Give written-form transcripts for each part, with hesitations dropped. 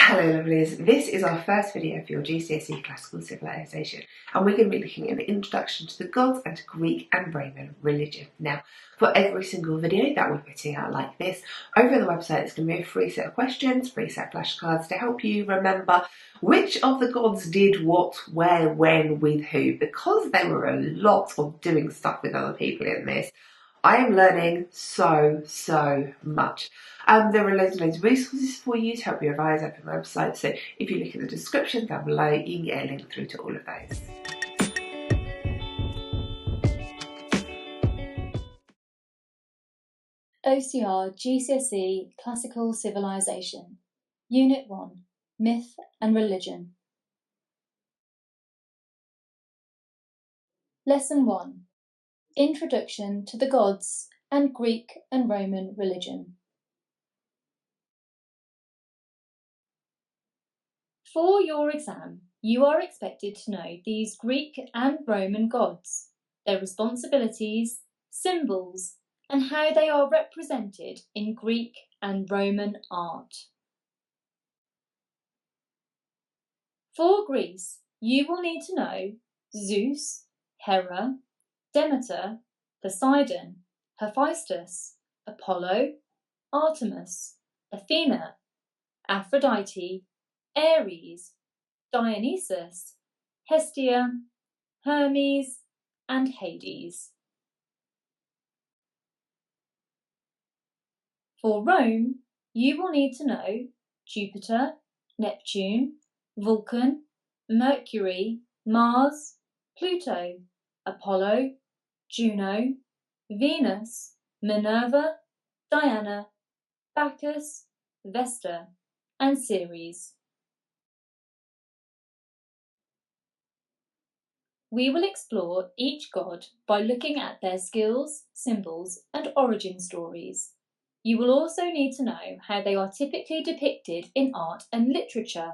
Hello lovelies, this is our first video for your GCSE Classical Civilisation, and we're going to be looking at the introduction to the gods and to Greek and Roman religion. Now, for every single video that we're putting out like this, over the website it's going to be a free set of questions, free set of flashcards to help you remember which of the gods did what, where, when, with who. Because there were a lot of doing stuff with other people in this, I am learning so much. There are loads and loads of resources for you to help you revise up on the website, so if you look at the description down below, you can get a link through to all of those. OCR GCSE Classical Civilisation, Unit 1, Myth and Religion. Lesson 1, Introduction to the Gods and Greek and Roman Religion. For your exam, you are expected to know these Greek and Roman gods, their responsibilities, symbols, and how they are represented in Greek and Roman art. For Greece, you will need to know Zeus, Hera, Demeter, Poseidon, Hephaestus, Apollo, Artemis, Athena, Aphrodite, Ares, Dionysus, Hestia, Hermes, and Hades. For Rome, you will need to know Jupiter, Neptune, Vulcan, Mercury, Mars, Pluto, Apollo, Juno, Venus, Minerva, Diana, Bacchus, Vesta, and Ceres. We will explore each god by looking at their skills, symbols, and origin stories. You will also need to know how they are typically depicted in art and literature.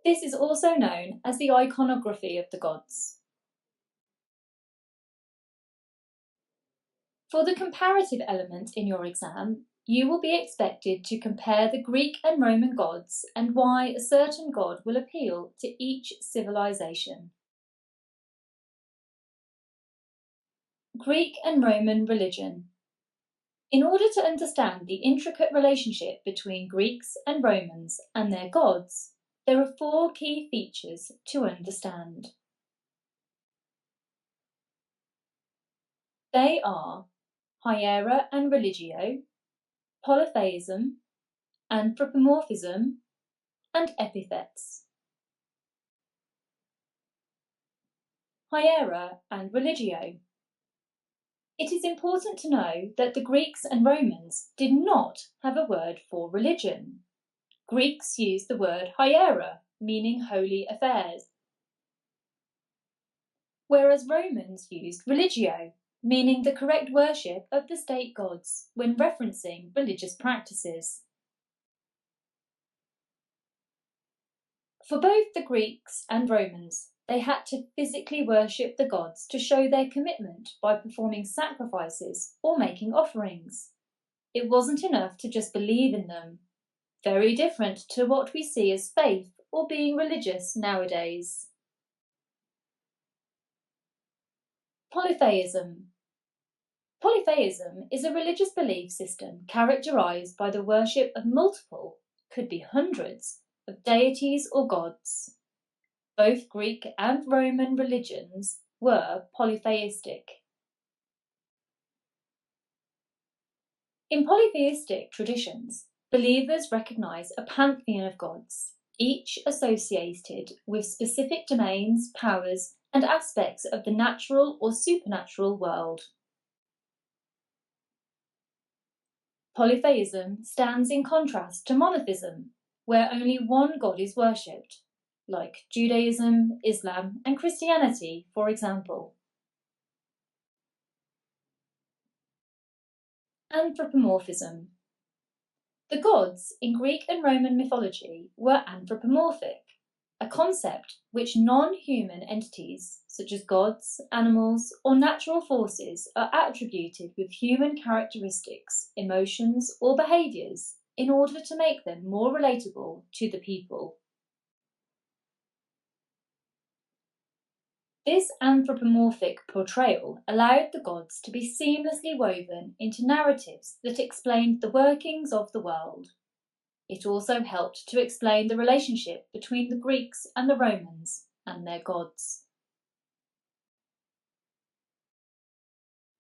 This is also known as the iconography of the gods. For the comparative element in your exam, you will be expected to compare the Greek and Roman gods and why a certain god will appeal to each civilization. Greek and Roman religion. In order to understand the intricate relationship between Greeks and Romans and their gods, there are 4 key features to understand. They are Hiera and Religio, Ploytheism, Anthropomorphism, and Epithets. Hiera and Religio. It is important to know that the Greeks and Romans did not have a word for religion. Greeks used the word hiera, meaning holy affairs, whereas Romans used religio, meaning the correct worship of the state gods when referencing religious practices. For both the Greeks and Romans, they had to physically worship the gods to show their commitment by performing sacrifices or making offerings. It wasn't enough to just believe in them. Very different to what we see as faith or being religious nowadays. Polytheism. Polytheism is a religious belief system characterised by the worship of multiple, could be hundreds, of deities or gods. Both Greek and Roman religions were polytheistic. In polytheistic traditions, believers recognise a pantheon of gods, each associated with specific domains, powers, and aspects of the natural or supernatural world. Polytheism stands in contrast to monotheism, where only one god is worshipped, like Judaism, Islam, and Christianity, for example. Anthropomorphism. The gods in Greek and Roman mythology were anthropomorphic, a concept which non-human entities, such as gods, animals, or natural forces, are attributed with human characteristics, emotions, or behaviours, in order to make them more relatable to the people. This anthropomorphic portrayal allowed the gods to be seamlessly woven into narratives that explained the workings of the world. It also helped to explain the relationship between the Greeks and the Romans and their gods.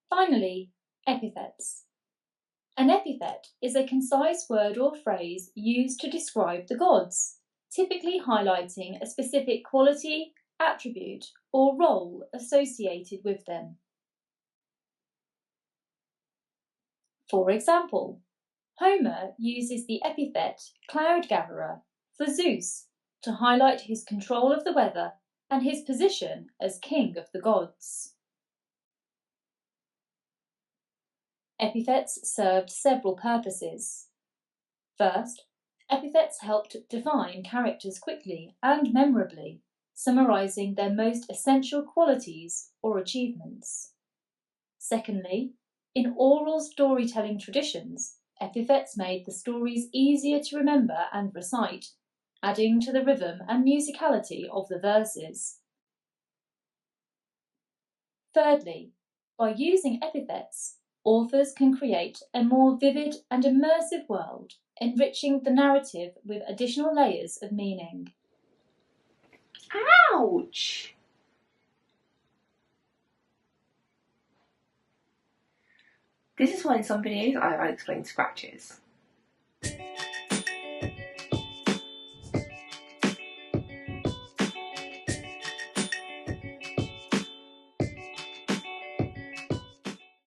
Finally, epithets. An epithet is a concise word or phrase used to describe the gods, typically highlighting a specific quality, attribute, or role associated with them. For example, Homer uses the epithet cloud-gatherer for Zeus to highlight his control of the weather and his position as king of the gods. Epithets served several purposes. First, epithets helped define characters quickly and memorably, summarising their most essential qualities or achievements. Secondly, in oral storytelling traditions, epithets made the stories easier to remember and recite, adding to the rhythm and musicality of the verses. Thirdly, by using epithets, authors can create a more vivid and immersive world, enriching the narrative with additional layers of meaning. Ouch! This is why in some videos I explain scratches.